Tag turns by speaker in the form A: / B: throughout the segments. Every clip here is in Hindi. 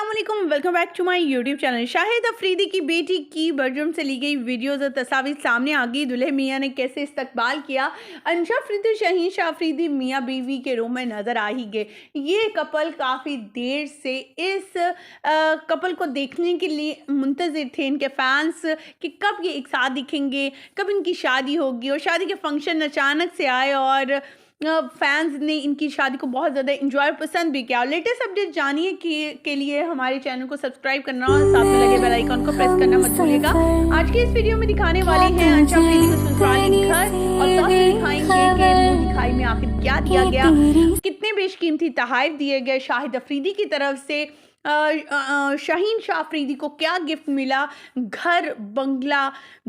A: अस्सलामुअलैकुम, welcome back to my YouTube channel. Shahid Afridi की बेटी की बेडरूम से ली गई वीडियोज़ और तस्वीर सामने आ गई। दूल्हे मियाँ ने कैसे इस्तकबाल किया। अंशा अफरीदी शहीन शाह अफरीदी मियाँ बीवी के रूम में नज़र आ ही गए। ये कपल काफ़ी देर से इस कपल को देखने के लिए मुंतज़िर थे, इनके फैंस, कि कब ये एक साथ दिखेंगे, कब इनकी शादी होगी। और शादी के फंक्शन अचानक से आए और फैंस ने इनकी शादी को बहुत ज़्यादा इंजॉय पसंद भी किया। और लेटेस्ट अपडेट जानिए के लिए हमारे चैनल को सब्सक्राइब करना और साथ में लगे बेल आइकन को प्रेस करना मत भूलिएगा। आज की इस वीडियो में दिखाने वाले हैं अंशा अफरीदी को ससुराली घर, और साथ में दिखाएंगे कि मुंह दिखाई में आखिर क्या दिया गया, कितने बेशकीमती तोहफे दिए गए शाहिद अफरीदी की तरफ से। शाहीन शाह अफरीदी को क्या गिफ्ट मिला, घर, बंगला,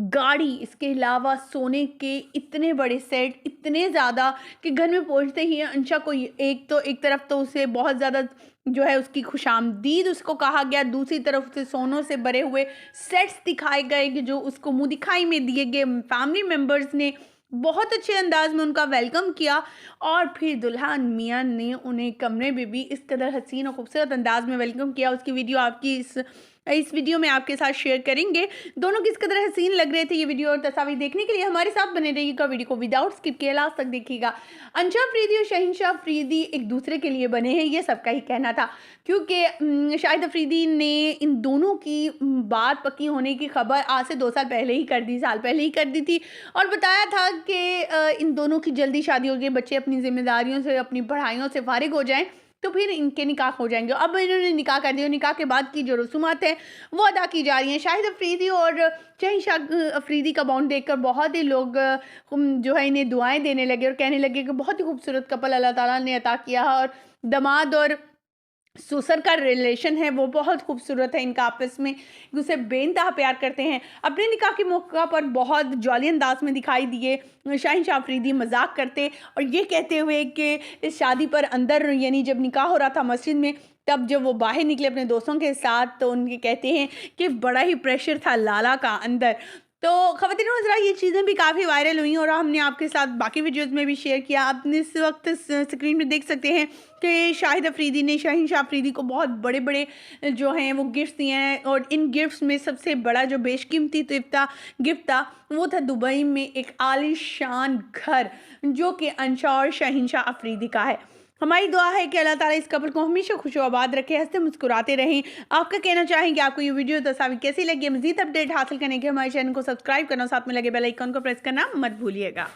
A: गाड़ी, इसके अलावा सोने के इतने बड़े सेट, इतने ज़्यादा कि घर में पहुंचते ही अंशा को एक तरफ तो उसे बहुत ज़्यादा जो है उसकी खुशामदीद उसको कहा गया, दूसरी तरफ उसे सोनों से भरे हुए सेट्स दिखाए गए कि जो उसको मुँह दिखाई में दिए गए। फैमिली मेम्बर्स ने बहुत अच्छे अंदाज में उनका वेलकम किया और फिर दुल्हन मियाँ ने उन्हें कमरे में भी इस कदर हसीन और खूबसूरत अंदाज में वेलकम किया। उसकी वीडियो आपकी इस वीडियो में आपके साथ शेयर करेंगे। दोनों किस कदर हसीन लग रहे थे। ये वीडियो और तस्वीर देखने के लिए हमारे साथ बने रहिएगा। वीडियो को विदाउट स्किप किए लास्ट तक देखिएगा। अंशा अफरीदी और शहीन शाह अफरीदी एक दूसरे के लिए बने हैं, ये सबका ही कहना था, क्योंकि शाहिद अफरीदी ने इन दोनों की बात पक्की होने की खबर आज से 2 साल पहले ही कर दी, साल पहले ही कर दी थी, और बताया था कि इन दोनों की जल्दी शादी होगी, बच्चे अपनी जिम्मेदारियों से, अपनी पढ़ाइयों से फारिग हो जाएं तो फिर इनके निकाह हो जाएंगे। अब इन्होंने निकाह कर दिया, निकाह के बाद की जो रसूमात है वो अदा की जा रही हैं। शाहिद अफरीदी और शहीन शाह अफरीदी का बॉन्ड देखकर बहुत ही लोग जो है इन्हें दुआएं देने लगे और कहने लगे कि बहुत ही खूबसूरत कपल अल्लाह ताला ने अता किया है, और दामाद और ससुर का रिलेशन है वो बहुत खूबसूरत है। इनका आपस में एक दूसरे बेइंतहा प्यार करते हैं। अपने निकाह के मौका पर बहुत जॉली अंदाज में दिखाई दिए शाहीन शाह अफरीदी मजाक करते और ये कहते हुए कि इस शादी पर अंदर, यानी जब निकाह हो रहा था मस्जिद में, तब जब वो बाहर निकले अपने दोस्तों के साथ तो उनके कहते हैं कि बड़ा ही प्रेशर था लाला का अंदर। तो ख़वातीन और हज़रात, ये चीज़ें भी काफ़ी वायरल हुई और हमने आपके साथ बाकी वीडियोस में भी शेयर किया। आप इस वक्त स्क्रीन में देख सकते हैं कि शाहिद अफरीदी ने शहीन शाह अफरीदी को बहुत बड़े बड़े जो हैं वो गिफ्ट्स दिए हैं, और इन गिफ्ट्स में सबसे बड़ा जो बेशकीमती गिफ्ट था वो था दुबई में एक आलीशान घर, जो कि अंशा और शहीन शाह अफरीदी का है। हमारी दुआ है कि अल्लाह ताला इस कपल को हमेशा खुशआबाद रखे, हंसते मुस्कुराते रहें। आपका कहना चाहेंगे आपको ये वीडियो तस्वीर कैसी लगी। मज़ीद अपडेट हासिल करने के हमारे चैनल को सब्सक्राइब करना, साथ में लगे बेल आइकन को प्रेस करना मत भूलिएगा।